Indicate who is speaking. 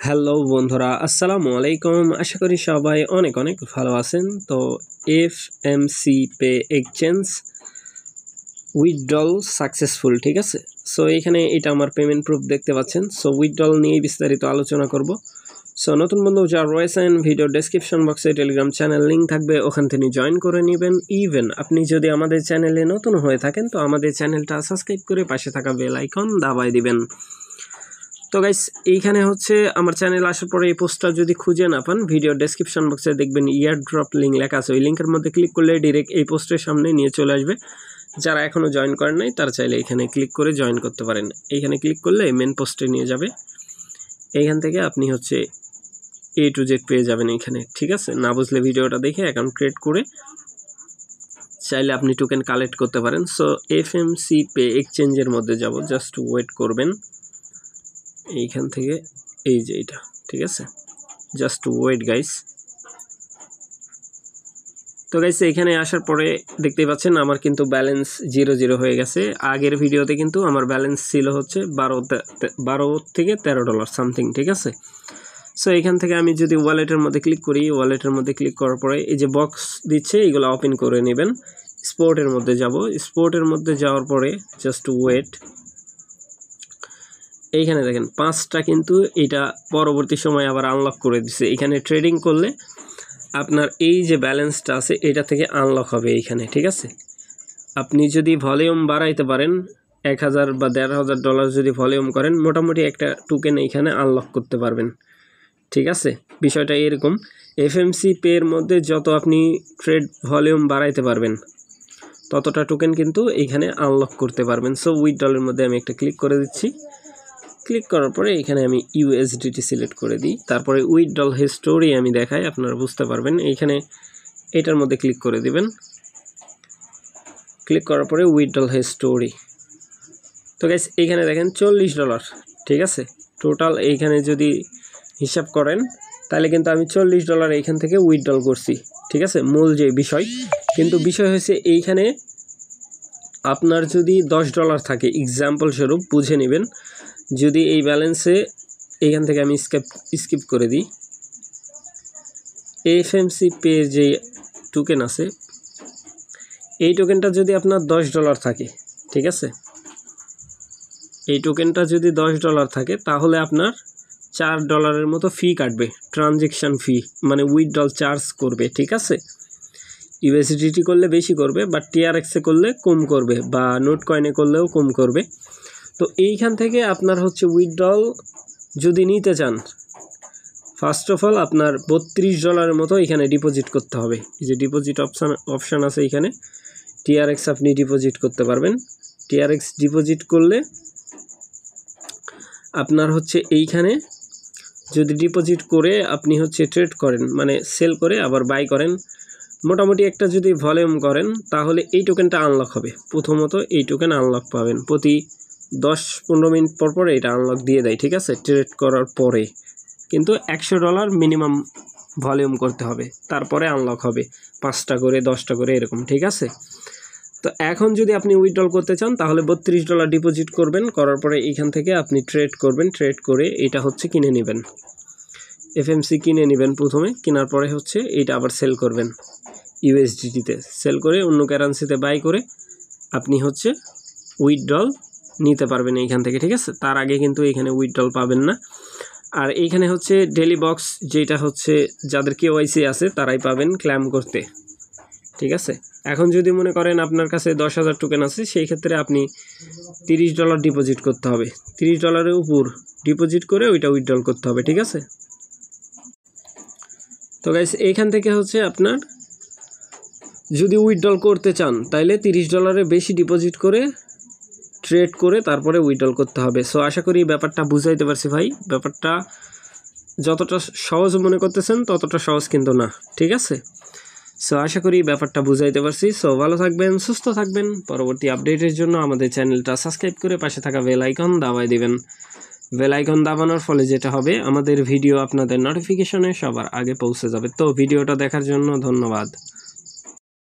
Speaker 1: Hello বন্ধুরা, আসসালামু আলাইকুম। আশা করি সবাই অনেক অনেক ভালো আছেন। তো FMC pay exchange withdrawal successful, ঠিক আছে। সো এখানে এটা আমার পেমেন্ট প্রুফ দেখতে পাচ্ছেন। সো উইথড্রল নিয়ে বিস্তারিত আলোচনা করব। সো নতুন বন্ধু যারা রয়েছেন, ভিডিও ডেসক্রিপশন বক্সে টেলিগ্রাম চ্যানেল লিঙ্ক থাকবে, ওখান থেকে জয়েন করে নেবেন। ইভেন আপনি যদি আমাদের চ্যানেলে নতুন হয়ে থাকেন তো আমাদের চ্যানেলটা সাবস্ক্রাইব করে পাশে থাকা বেল আইকন দাবায় দিবেন। তো গাইস, এইখানে হচ্ছে আমার চ্যানেল আসার পরে এই পোস্টটা যদি খুঁজে না পান, ভিডিও ডেসক্রিপশন বক্সে দেখবেন ইয়ার ড্রপ লিঙ্ক লেখা আছে। ওই লিঙ্কের মধ্যে ক্লিক করলে ডিরেক্ট এই পোস্টের সামনে নিয়ে চলে আসবে। যারা এখনও জয়েন করেন নাই তারা চাইলে এখানে ক্লিক করে জয়েন করতে পারেন। এইখানে ক্লিক করলে মেন পোস্টে নিয়ে যাবে। এইখান থেকে আপনি হচ্ছে A to Z পেয়ে যাবেন এইখানে, ঠিক আছে। না বুঝলে ভিডিওটা দেখে অ্যাকাউন্ট ক্রিয়েট করে চাইলে আপনি টোকেন কালেক্ট করতে পারেন। সো এফএমসি পে এক্সচেঞ্জের মধ্যে যাব, জাস্ট ওয়েট করবেন। এইখান থেকে এই যে এইটা, ঠিক আছে, জাস্ট ওয়েট গাইস। তো গাইস, এখানে আসার পরে দেখতেই পাচ্ছেন আমার কিন্তু ব্যালেন্স 0 হয়ে গেছে। আগের ভিডিওতে কিন্তু আমার ব্যালেন্স ছিল হচ্ছে 12 থেকে $13 সামথিং, ঠিক আছে। সো এখান থেকে আমি যদি ওয়ালেটের মধ্যে ক্লিক করি, ওয়ালেটের মধ্যে ক্লিক করার পরে এই যে বক্স দিচ্ছে এগুলো ওপেন করে নেবেন। স্পোর্টের মধ্যে যাব, স্পোর্টের মধ্যে যাওয়ার পরে জাস্ট ওয়েট। এইখানে দেখেন 5টা কিন্তু এটা পরবর্তী সময় আবার আনলক করে দিছে। এখানে ট্রেডিং করলে আপনার এই যে ব্যালেন্সটা আছে এটা থেকে আনলক হবে এইখানে, ঠিক আছে। আপনি যদি ভলিউম বাড়াইতে পারেন, 1000 বা $1500 যদি ভলিউম করেন, মোটামুটি একটা টোকেন এইখানে আনলক করতে পারবেন, ঠিক আছে। বিষয়টা এরকম, এফএমসি পে এর মধ্যে যত আপনি ট্রেড ভলিউম বাড়াইতে পারবেন ততটা টোকেন কিন্তু এইখানে আনলক করতে পারবেন। সো উইথড্রলের মধ্যে আমি একটা ক্লিক করে দিচ্ছি। ক্লিক করার পরে এখানে আমি ইউএসডিটি সিলেক্ট করে দিই। তারপরে উইথড্রল হিস্টোরি আমি দেখাই, আপনারা বুঝতে পারবেন। এইখানে এটার মধ্যে ক্লিক করে দিবেন। ক্লিক করার পরে উইথড্রল হিস্টোরি। তো গাইস, এইখানে দেখেন $40, ঠিক আছে। টোটাল এইখানে যদি হিসাব করেন তাহলে কিন্তু আমি $40 এইখান থেকে উইথড্রল করছি, ঠিক আছে। মূল যে বিষয়, কিন্তু বিষয় হচ্ছে এইখানে আপনার যদি $10 থাকে, এক্সাম্পল স্বরূপ বুঝে নেবেন, যদি এই ব্যালেন্সে এইখান থেকে আমি স্কিপ করে দিই, এফএমসি পে যে টোকেন আছে এই টোকেনটা যদি আপনার $10 থাকে, ঠিক আছে, এই টোকেনটা যদি $10 থাকে তাহলে আপনার $4 মতো ফি কাটবে, ট্রানজেকশান ফি, মানে উইথড্রল চার্জ করবে, ঠিক আছে। ইউএসডিটি করলে বেশি করবে, বা টিআরএক্সে করলে কম করবে, বা নোট কয়েনে করলেও কম করবে। তো এইখান থেকে আপনার হচ্ছে উইথড্রল যদি নিতে চান, ফার্স্ট অফ অল আপনার $32 মতো এখানে ডিপোজিট করতে হবে। এই যে ডিপোজিট অপশান আছে এখানে, টিআরএক্স আপনি ডিপোজিট করতে পারবেন। টিআরএক্স ডিপোজিট করলে আপনার হচ্ছে এইখানে যদি ডিপোজিট করে আপনি হচ্ছে ট্রেড করেন, মানে সেল করে আবার বাই করেন, মোটামুটি একটা যদি ভলিউম করেন তাহলে এই টোকেনটা আনলক হবে। প্রথমত এই টোকেন আনলক পাবেন প্রতি 10-15 মিনিট পর পর, এটা আনলক দিয়ে দেয়, ঠিক আছে, ট্রেড করার পরে। কিন্তু $100 মিনিমাম ভলিউম করতে হবে, তারপরে আনলক হবে 5টা করে 10টা করে এরকম, ঠিক আছে। তো এখন যদি আপনি উইথড্রল করতে চান তাহলে $32 ডিপোজিট করবেন, করার পরে এইখান থেকে আপনি ট্রেড করবেন। ট্রেড করে এটা হচ্ছে কিনে নেবেন, এফএমসি কিনে নেবেন প্রথমে, কেনার পরে হচ্ছে এইটা আবার সেল করবেন ইউএসডিটিতে, সেল করে অন্য কারেন্সিতে বাই করে আপনি হচ্ছে উইথড্রল নিতে পারবেন এইখান থেকে, ঠিক আছে। তার আগে কিন্তু এইখানে উইথড্রল পাবেন না। আর এইখানে হচ্ছে ডেলি বক্স, যেটা হচ্ছে যাদের কেওয়াইসি আছে তারাই পাবেন ক্লেম করতে, ঠিক আছে। এখন যদি মনে করেন আপনার কাছে 10,000 টোকেন আছে, সেই ক্ষেত্রে আপনি $30 ডিপোজিট করতে হবে। $30 উপর ডিপোজিট করে ওইটা উইথড্রল করতে হবে, ঠিক আছে। তো গাইস, এইখান থেকে হচ্ছে আপনার যদি উইথড্রল করতে চান তাইলে $30 বেশি ডিপোজিট করে ট্রেড করে তারপরে উইথড্রল করতে হবে। সো আশা করি ব্যাপারটা বুঝাইতে পারছি ভাই। ব্যাপারটা যতটা সহজ মনে করতেছেন ততটা সহজ কিন্তু না, ঠিক আছে। সো আশা করি ব্যাপারটা বুঝাইতে পারছি। সো ভালো থাকবেন, সুস্থ থাকবেন। পরবর্তী আপডেটের জন্য আমাদের চ্যানেলটা সাবস্ক্রাইব করে পাশে থাকা বেল আইকন দাবায় দিবেন। বেল আইকন দাবানোর ফলে যেটা হবে, আমাদের ভিডিও আপনাদের নোটিফিকেশনে সবার আগে পৌঁছে যাবে। তো ভিডিওটা দেখার জন্য ধন্যবাদ।